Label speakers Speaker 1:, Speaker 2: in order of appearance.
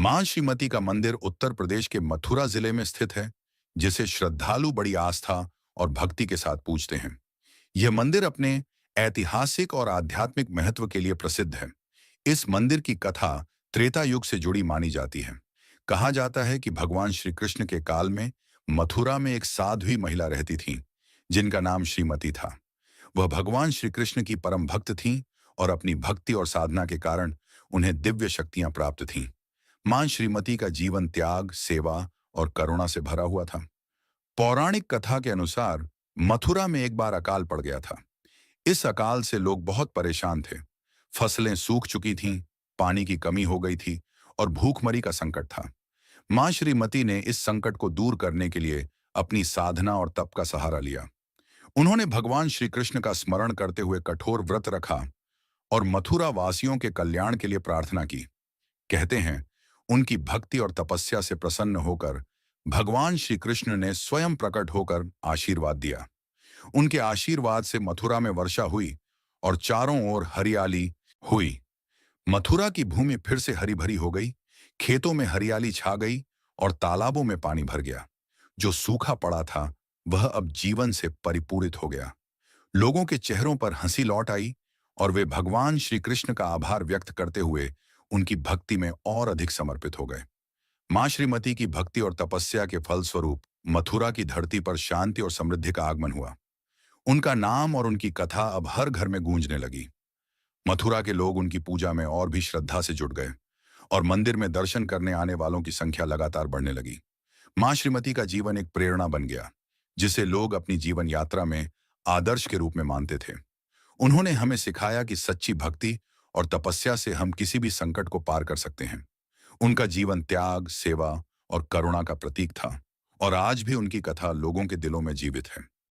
Speaker 1: मां श्रीमती का मंदिर उत्तर प्रदेश के मथुरा जिले में स्थित है, जिसे श्रद्धालु बड़ी आस्था और भक्ति के साथ पूजते हैं। यह मंदिर अपने ऐतिहासिक और आध्यात्मिक महत्व के लिए प्रसिद्ध है। इस मंदिर की कथा त्रेता युग से जुड़ी मानी जाती है। कहा जाता है कि भगवान श्री कृष्ण के काल में मथुरा में एक साध्वी महिला रहती थी, जिनका नाम श्रीमती था। वह भगवान श्री कृष्ण की परम भक्त थीं और अपनी भक्ति और साधना के कारण उन्हें दिव्य शक्तियां प्राप्त थीं। मां श्रीमती का जीवन त्याग, सेवा और करुणा से भरा हुआ था। पौराणिक कथा के अनुसार मथुरा में एक बार अकाल पड़ गया था। इस अकाल से लोग बहुत परेशान थे। फसलें सूख चुकी थीं, पानी की कमी हो गई थी और भूखमरी का संकट था। मां श्रीमती ने इस संकट को दूर करने के लिए अपनी साधना और तप का सहारा लिया। उन्होंने भगवान श्री कृष्ण का स्मरण करते हुए कठोर व्रत रखा और मथुरा वासियों के कल्याण के लिए प्रार्थना की। कहते हैं, उनकी भक्ति और तपस्या से प्रसन्न होकर भगवान श्री कृष्ण ने स्वयं प्रकट होकर आशीर्वाद दिया। उनके आशीर्वाद से मथुरा में वर्षा हुई और चारों ओर हरियाली हुई। मथुरा की भूमि फिर से हरी भरी हो गई, खेतों में हरियाली छा गई और तालाबों में पानी भर गया। जो सूखा पड़ा था वह अब जीवन से परिपूरित हो गया। लोगों के चेहरों पर हंसी लौट आई और वे भगवान श्री कृष्ण का आभार व्यक्त करते हुए उनकी भक्ति में और अधिक समर्पित हो गए। मां श्रीमती की भक्ति और तपस्या के फलस्वरूप मथुरा की धरती पर शांति और समृद्धि का आगमन हुआ। उनका नाम और उनकी कथा अब हर घर में गूंजने लगी। मथुरा के लोग उनकी पूजा में और भी श्रद्धा से जुट गए और मंदिर में दर्शन करने आने वालों की संख्या लगातार बढ़ने लगी। मां श्रीमती का जीवन एक प्रेरणा बन गया, जिसे लोग अपनी जीवन यात्रा में आदर्श के रूप में मानते थे। उन्होंने हमें सिखाया कि सच्ची भक्ति और तपस्या से हम किसी भी संकट को पार कर सकते हैं। उनका जीवन त्याग, सेवा और करुणा का प्रतीक था और आज भी उनकी कथा लोगों के दिलों में जीवित है।